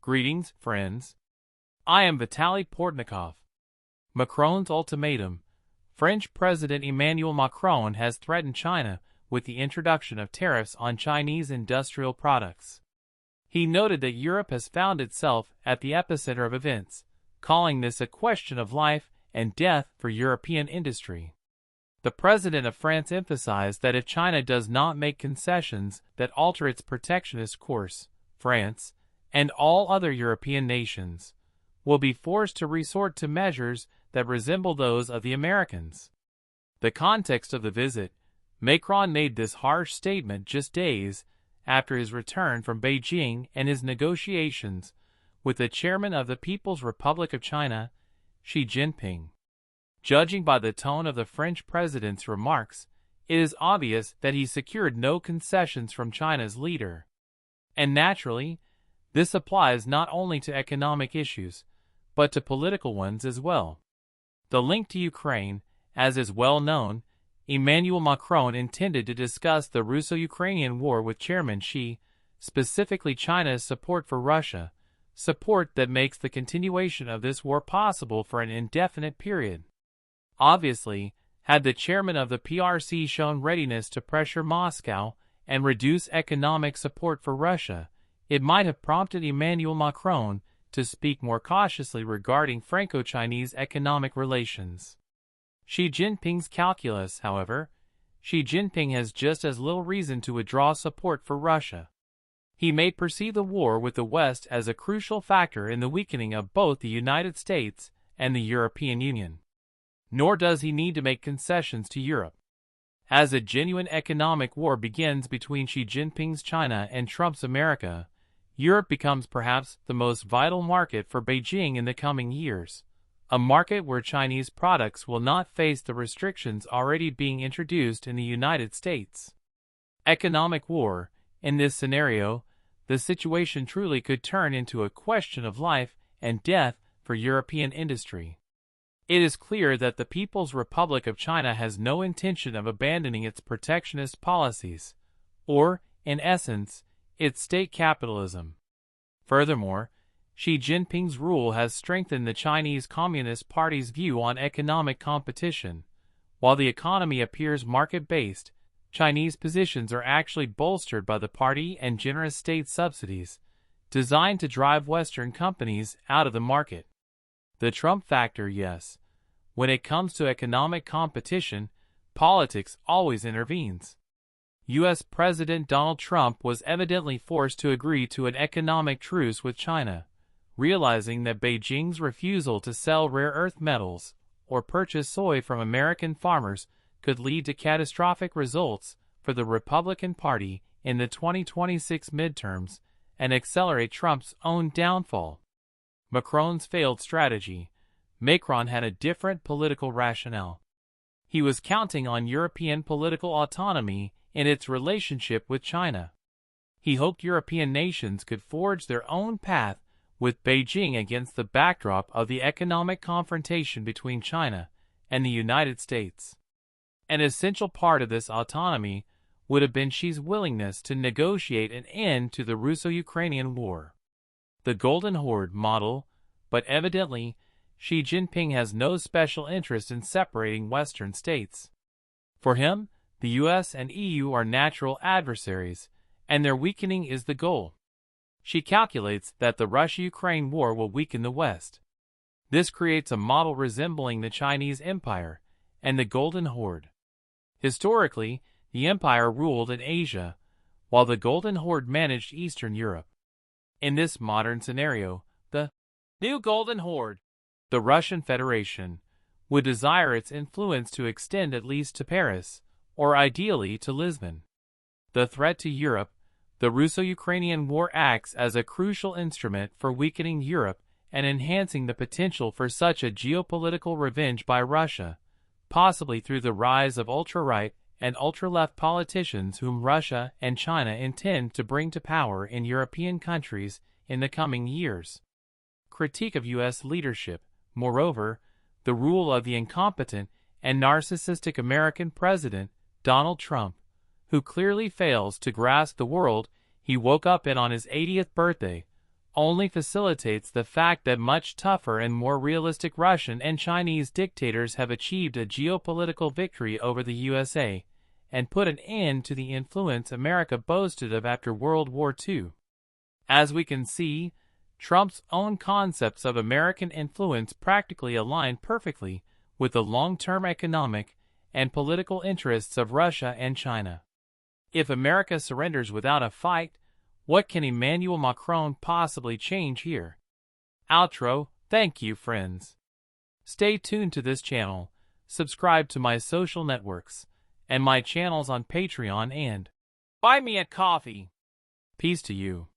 Greetings, friends. I am Vitaly Portnikov. Macron's ultimatum. French President Emmanuel Macron has threatened China with the introduction of tariffs on Chinese industrial products. He noted that Europe has found itself at the epicenter of events, calling this a question of life and death for European industry. The President of France emphasized that if China does not make concessions that alter its protectionist course, France, and all other European nations, will be forced to resort to measures that resemble those of the Americans. The context of the visit. Macron made this harsh statement just days after his return from Beijing and his negotiations with the chairman of the People's Republic of China, Xi Jinping. Judging by the tone of the French president's remarks, it is obvious that he secured no concessions from China's leader. And naturally, this applies not only to economic issues, but to political ones as well. The link to Ukraine, as is well known, Emmanuel Macron intended to discuss the Russo-Ukrainian war with Chairman Xi, specifically China's support for Russia, support that makes the continuation of this war possible for an indefinite period. Obviously, had the chairman of the PRC shown readiness to pressure Moscow and reduce economic support for Russia, it might have prompted Emmanuel Macron to speak more cautiously regarding Franco-Chinese economic relations. Xi Jinping's calculus, however. Xi Jinping has just as little reason to withdraw support for Russia. He may perceive the war with the West as a crucial factor in the weakening of both the United States and the European Union. Nor does he need to make concessions to Europe. As a genuine economic war begins between Xi Jinping's China and Trump's America, Europe becomes perhaps the most vital market for Beijing in the coming years, a market where Chinese products will not face the restrictions already being introduced in the United States. Economic war. In this scenario, the situation truly could turn into a question of life and death for European industry. It is clear that the People's Republic of China has no intention of abandoning its protectionist policies, or, in essence, its state capitalism. Furthermore, Xi Jinping's rule has strengthened the Chinese Communist Party's view on economic competition. While the economy appears market-based, Chinese positions are actually bolstered by the party and generous state subsidies, designed to drive Western companies out of the market. The Trump factor. Yes. When it comes to economic competition, politics always intervenes. U.S. President Donald Trump was evidently forced to agree to an economic truce with China, realizing that Beijing's refusal to sell rare earth metals or purchase soy from American farmers could lead to catastrophic results for the Republican Party in the 2026 midterms and accelerate Trump's own downfall. Macron's failed strategy. Macron had a different political rationale. He was counting on European political autonomy in its relationship with China. He hoped European nations could forge their own path with Beijing against the backdrop of the economic confrontation between China and the United States. An essential part of this autonomy would have been Xi's willingness to negotiate an end to the Russo-Ukrainian war. The Golden Horde model, but evidently, Xi Jinping has no special interest in separating Western states. For him, the US and EU are natural adversaries, and their weakening is the goal. Xi calculates that the Russia-Ukraine war will weaken the West. This creates a model resembling the Chinese Empire and the Golden Horde. Historically, the empire ruled in Asia, while the Golden Horde managed Eastern Europe. In this modern scenario, the new Golden Horde, the Russian Federation, would desire its influence to extend at least to Paris, or ideally to Lisbon. The threat to Europe. The Russo-Ukrainian war acts as a crucial instrument for weakening Europe and enhancing the potential for such a geopolitical revenge by Russia, possibly through the rise of ultra-right and ultra-left politicians whom Russia and China intend to bring to power in European countries in the coming years. Critique of U.S. leadership. Moreover, the rule of the incompetent and narcissistic American President, Donald Trump, who clearly fails to grasp the world he woke up in on his 80th birthday, only facilitates the fact that much tougher and more realistic Russian and Chinese dictators have achieved a geopolitical victory over the USA and put an end to the influence America boasted of after World War II. As we can see, Trump's own concepts of American influence practically align perfectly with the long-term economic and political interests of Russia and China. If America surrenders without a fight, what can Emmanuel Macron possibly change here? Outro. Thank you, friends. Stay tuned to this channel, subscribe to my social networks, and my channels on Patreon and Buy Me a Coffee. Peace to you.